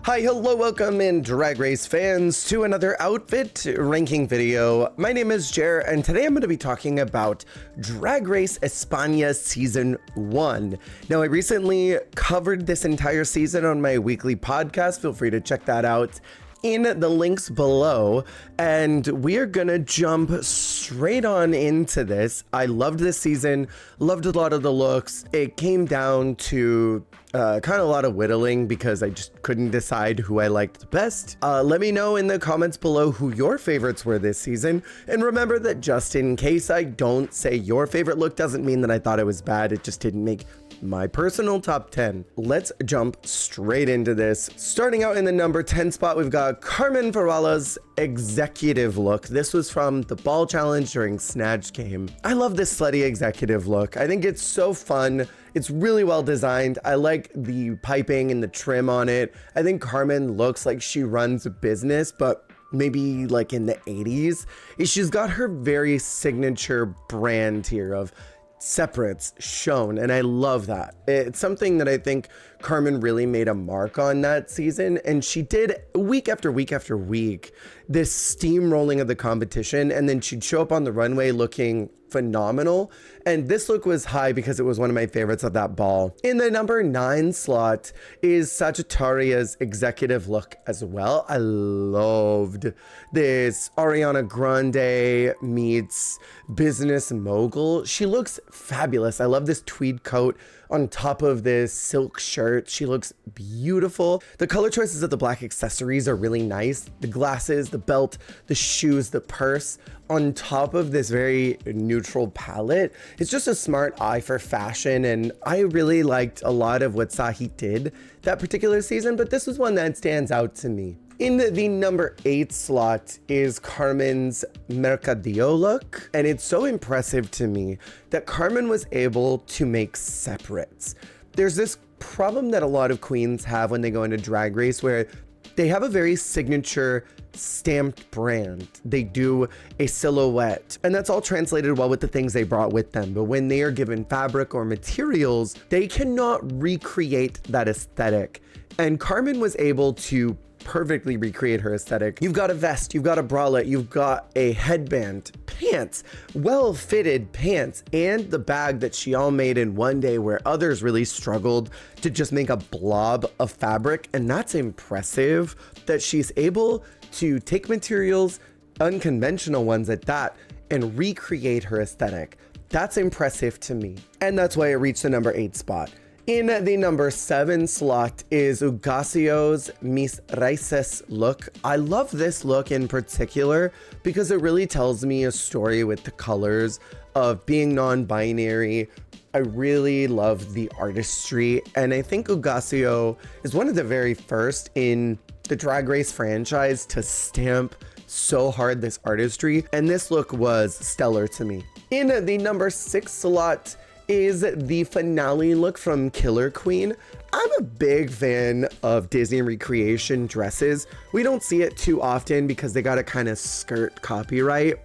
Hi, hello, welcome in Drag Race fans to another outfit ranking video. My name is Jer, and today I'm going to be talking about Drag Race Espana Season 1. Now, I recently covered this entire season on my weekly podcast. Feel free to check that out in the links below, and we are gonna jump straight on into this. I loved this season, loved a lot of the looks. It came down to kind of a lot of whittling because I just couldn't decide who I liked the best. Let me know in the comments below who your favorites were this season, and remember that just in case I don't say your favorite look doesn't mean that I thought it was bad, it just didn't make my personal top 10. Let's jump straight into this. Starting out in the number 10 spot, we've got Carmen Farala's executive look. This was from the ball challenge during Snatch Game. I love this slutty executive look. I think it's so fun. It's really well designed. I like the piping and the trim on it. I think Carmen looks like she runs a business, but maybe like in the 80s. She's got her very signature brand here of separates shown, and I love that. It's something that I think Carmen really made a mark on that season, and she did week after week after week this steamrolling of the competition, and then she'd show up on the runway looking phenomenal. And this look was high because it was one of my favorites of that ball. In the number 9 slot is Sagittaria's executive look as well. I loved this Ariana Grande meets business mogul. She looks fabulous. I love this tweed coat on top of this silk shirt. She looks beautiful. The color choices of the black accessories are really nice. The glasses, the belt, the shoes, the purse, on top of this very neutral palette. It's just a smart eye for fashion, and I really liked a lot of what Sahi did that particular season, but this was one that stands out to me. In the number 8 slot is Carmen's Mercadillo look, and it's so impressive to me that Carmen was able to make separates. There's this problem that a lot of queens have when they go into Drag Race where they have a very signature stamped brand. They do a silhouette, and that's all translated well with the things they brought with them. But when they are given fabric or materials, they cannot recreate that aesthetic. And Carmen was able to perfectly recreate her aesthetic. You've got a vest, you've got a bralette, you've got a headband, pants, well-fitted pants, and the bag that she all made in one day where others really struggled to just make a blob of fabric. And that's impressive that she's able to take materials, unconventional ones at that, and recreate her aesthetic. That's impressive to me. And that's why it reached the number 8 spot. In the number 7 slot is Ugasio's Mis Raíces look. I love this look in particular because it really tells me a story with the colors of being non-binary. I really love the artistry, and I think Ugasio is one of the very first in the Drag Race franchise to stamp so hard this artistry, and this look was stellar to me. In the number 6 slot is the finale look from Killer Queen. I'm a big fan of Disney recreation dresses. We don't see it too often because they gotta kind of skirt copyright,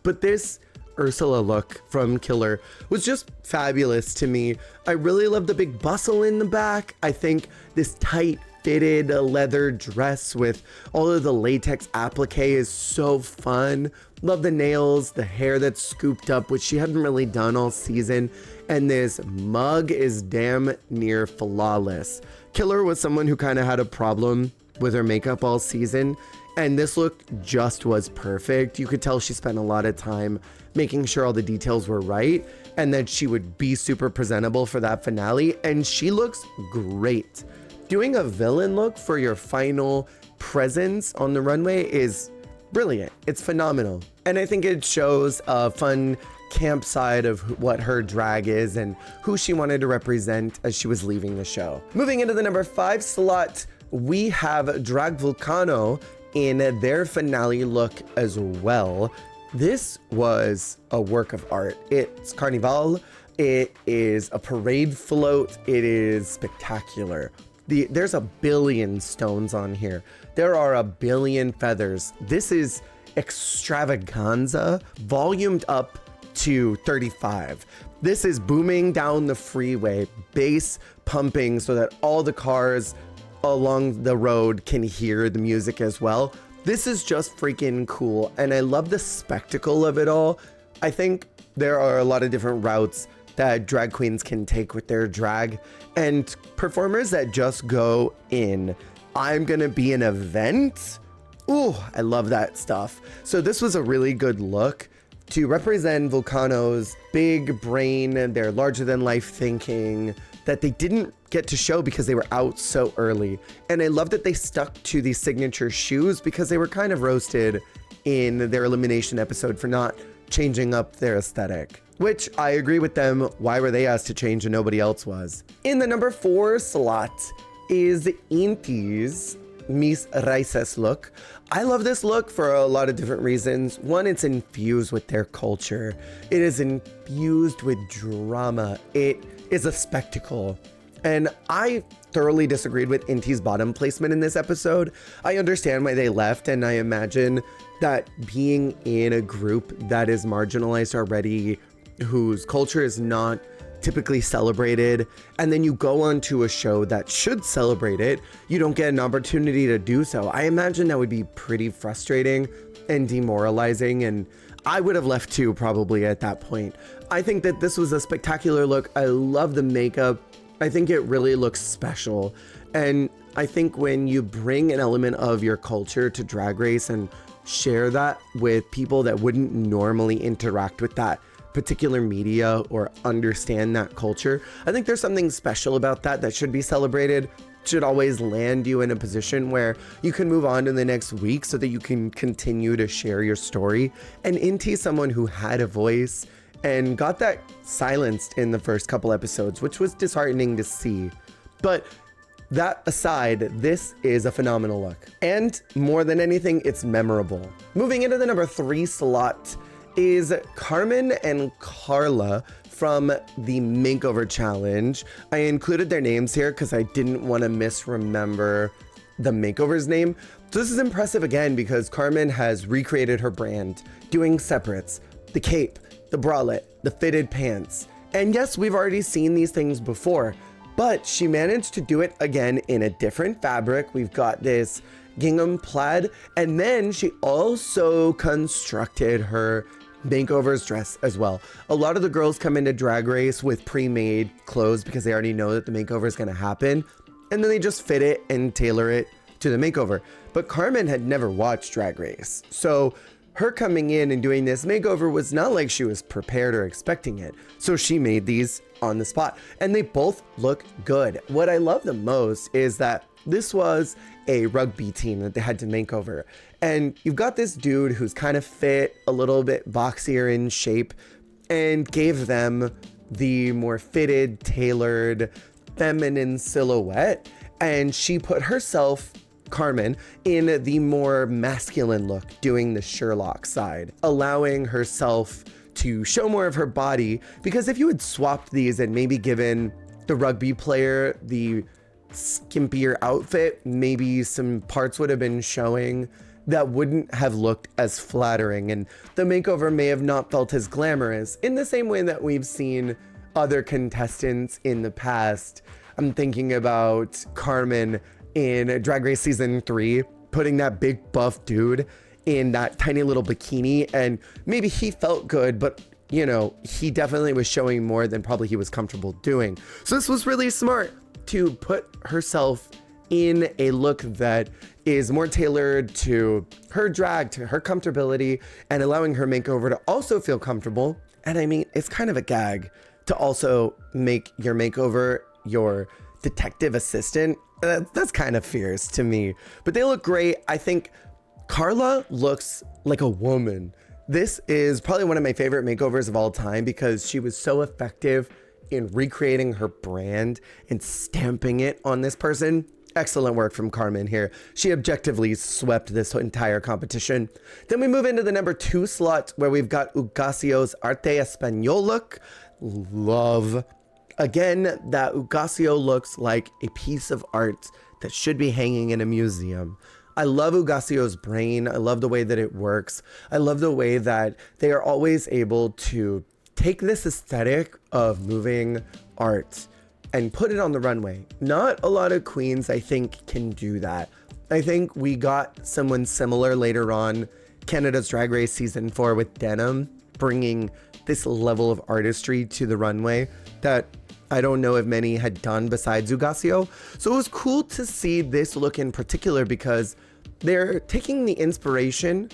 but this Ursula look from Killer was just fabulous to me. I really love the big bustle in the back. I think this tight fitted leather dress with all of the latex applique is so fun. Love the nails, the hair that's scooped up, which she hadn't really done all season. And this mug is damn near flawless. Killer was someone who kind of had a problem with her makeup all season, and this look just was perfect. You could tell she spent a lot of time making sure all the details were right and that she would be super presentable for that finale, and she looks great. Doing a villain look for your final presence on the runway is brilliant. It's phenomenal. And I think it shows a fun camp side of what her drag is and who she wanted to represent as she was leaving the show. Moving into the number 5 slot, we have Drag Vulcano in their finale look as well. This was a work of art. It's Carnival. It is a parade float. It is spectacular. There's a billion stones on here. There are a billion feathers. This is extravaganza, volumed up to 35. This is booming down the freeway, bass pumping so that all the cars along the road can hear the music as well. This is just freaking cool, and I love the spectacle of it all. I think there are a lot of different routes that drag queens can take with their drag, and performers that just go in, I'm gonna be an event. Ooh, I love that stuff. So this was a really good look to represent Vulcano's big brain and their larger than life thinking that they didn't get to show because they were out so early. And I love that they stuck to these signature shoes because they were kind of roasted in their elimination episode for not changing up their aesthetic, which I agree with them. Why were they asked to change and nobody else was? In the number 4 slot is Inti's Mis Raíces look. I love this look for a lot of different reasons. One, it's infused with their culture. It is infused with drama. It is a spectacle. And I thoroughly disagreed with Inti's bottom placement in this episode. I understand why they left, and I imagine that being in a group that is marginalized already, whose culture is not typically celebrated, and then you go on to a show that should celebrate it, you don't get an opportunity to do so. I imagine that would be pretty frustrating and demoralizing, and I would have left too probably at that point. I think that this was a spectacular look. I love the makeup. I think it really looks special. And I think when you bring an element of your culture to Drag Race and share that with people that wouldn't normally interact with that particular media or understand that culture, I think there's something special about that that should be celebrated. Should always land you in a position where you can move on to the next week so that you can continue to share your story. And Inti, someone who had a voice and got that silenced in the first couple episodes, which was disheartening to see. But that aside, this is a phenomenal look. And more than anything, it's memorable. Moving into the number 3 slot is Carmen and Carla from the Makeover Challenge. I included their names here because I didn't want to misremember the makeover's name. So this is impressive again because Carmen has recreated her brand, doing separates, the cape, the bralette, the fitted pants. And yes, we've already seen these things before, but she managed to do it again in a different fabric. We've got this gingham plaid, and then she also constructed her makeover's dress as well. A lot of the girls come into Drag Race with pre-made clothes because they already know that the makeover is going to happen, and then they just fit it and tailor it to the makeover. But Carmen had never watched Drag Race, so her coming in and doing this makeover was not like she was prepared or expecting it. So she made these on the spot, and they both look good. What I love the most is that this was a rugby team that they had to make over. And you've got this dude who's kind of fit, a little bit boxier in shape, and gave them the more fitted, tailored, feminine silhouette. And she put herself, Carmen, in the more masculine look, doing the Sherlock side, allowing herself to show more of her body. Because if you had swapped these and maybe given the rugby player the skimpier outfit, maybe some parts would have been showing that wouldn't have looked as flattering, and the makeover may have not felt as glamorous in the same way that we've seen other contestants in the past. I'm thinking about Carmen in Drag Race season 3, putting that big buff dude in that tiny little bikini, and maybe he felt good, but you know, he definitely was showing more than probably he was comfortable doing. So this was really smart to put herself in a look that is more tailored to her drag, to her comfortability, and allowing her makeover to also feel comfortable. And I mean, it's kind of a gag to also make your makeover your detective assistant. That's kind of fierce to me, but they look great. I think Carla looks like a woman. This is probably one of my favorite makeovers of all time because she was so effective in recreating her brand and stamping it on this person. Excellent work from Carmen here. She objectively swept this entire competition. Then we move into the number 2 slot where we've got Ugasio's Arte Español look. Love. Again, that Ugasio looks like a piece of art that should be hanging in a museum. I love Ugasio's brain. I love the way that it works. I love the way that they are always able to take this aesthetic of moving art and put it on the runway. Not a lot of queens, I think, can do that. I think we got someone similar later on, Canada's Drag Race Season 4 with Denim, bringing this level of artistry to the runway that I don't know if many had done besides Ugasio. So it was cool to see this look in particular because they're taking the inspiration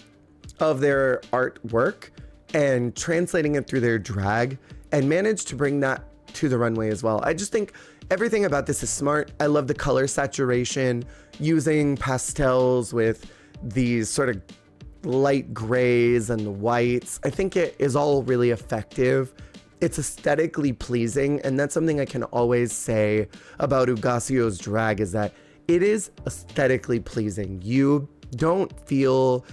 of their artwork and translating it through their drag and managed to bring that to the runway as well. I just think everything about this is smart. I love the color saturation, using pastels with these sort of light grays and the whites. I think it is all really effective. It's aesthetically pleasing, and that's something I can always say about Ugasio's drag is that it is aesthetically pleasing. You don't feel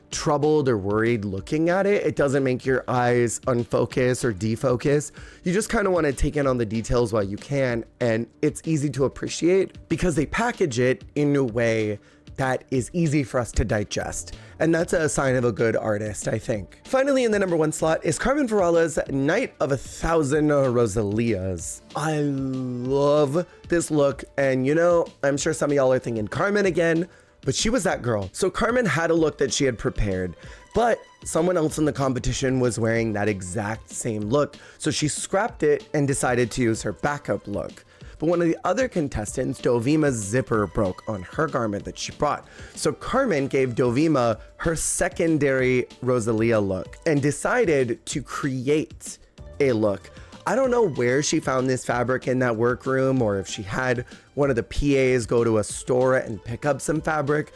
troubled or worried looking at it. It doesn't make your eyes unfocus or defocus. You just kind of want to take in on the details while you can, and it's easy to appreciate because they package it in a way that is easy for us to digest. And that's a sign of a good artist, I think. Finally, in the #1 slot is Carmen Farala's Night of 1,000 Rosalias. I love this look. And you know, I'm sure some of y'all are thinking Carmen again, but she was that girl. So Carmen had a look that she had prepared, but someone else in the competition was wearing that exact same look. So she scrapped it and decided to use her backup look. But one of the other contestants, Dovima's zipper broke on her garment that she brought. So Carmen gave Dovima her secondary Rosalia look and decided to create a look. I don't know where she found this fabric in that workroom or if she had one of the PAs go to a store and pick up some fabric,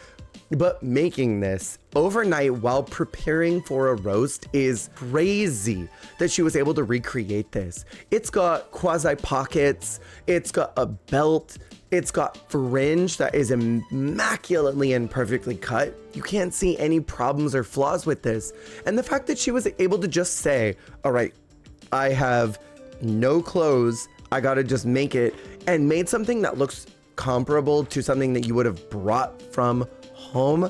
but making this overnight while preparing for a roast is crazy that she was able to recreate this. It's got quasi pockets, it's got a belt, it's got fringe that is immaculately and perfectly cut. You can't see any problems or flaws with this. And the fact that she was able to just say, all right, I have no clothes, I gotta just make it, and made something that looks comparable to something that you would have brought from home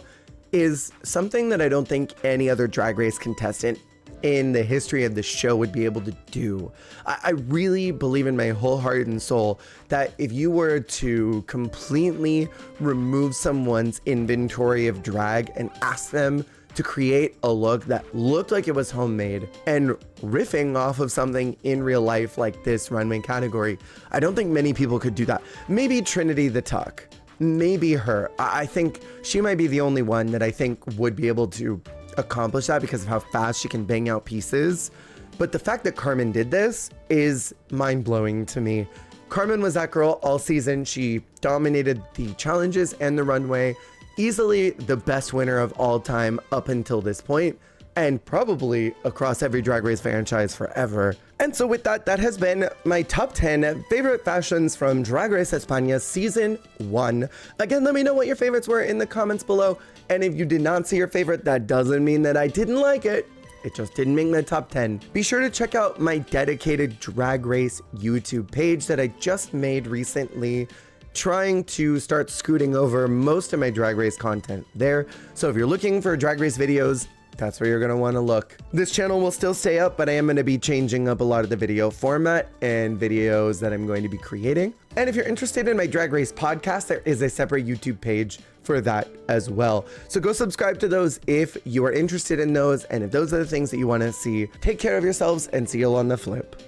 is something that I don't think any other Drag Race contestant in the history of the show would be able to do. I really believe in my whole heart and soul that if you were to completely remove someone's inventory of drag and ask them to create a look that looked like it was homemade and riffing off of something in real life like this runway category, I don't think many people could do that. Maybe Trinity the Tuck. Maybe her. I think she might be the only one that I think would be able to accomplish that because of how fast she can bang out pieces. But the fact that Carmen did this is mind-blowing to me. Carmen was that girl all season. She dominated the challenges and the runway. Easily the best winner of all time up until this point, and probably across every Drag Race franchise forever. And so with that, that has been my top 10 favorite fashions from Drag Race Espana Season 1. Again, let me know what your favorites were in the comments below. And if you did not see your favorite, that doesn't mean that I didn't like it. It just didn't make my top 10. Be sure to check out my dedicated Drag Race YouTube page that I just made recently, trying to start scooting over most of my Drag Race content there. So if you're looking for Drag Race videos, that's where you're gonna wanna look. This channel will still stay up, but I am gonna be changing up a lot of the video format and videos that I'm going to be creating. And if you're interested in my Drag Race podcast, there is a separate YouTube page for that as well. So go subscribe to those if you are interested in those, and if those are the things that you wanna see. Take care of yourselves and see you on the flip.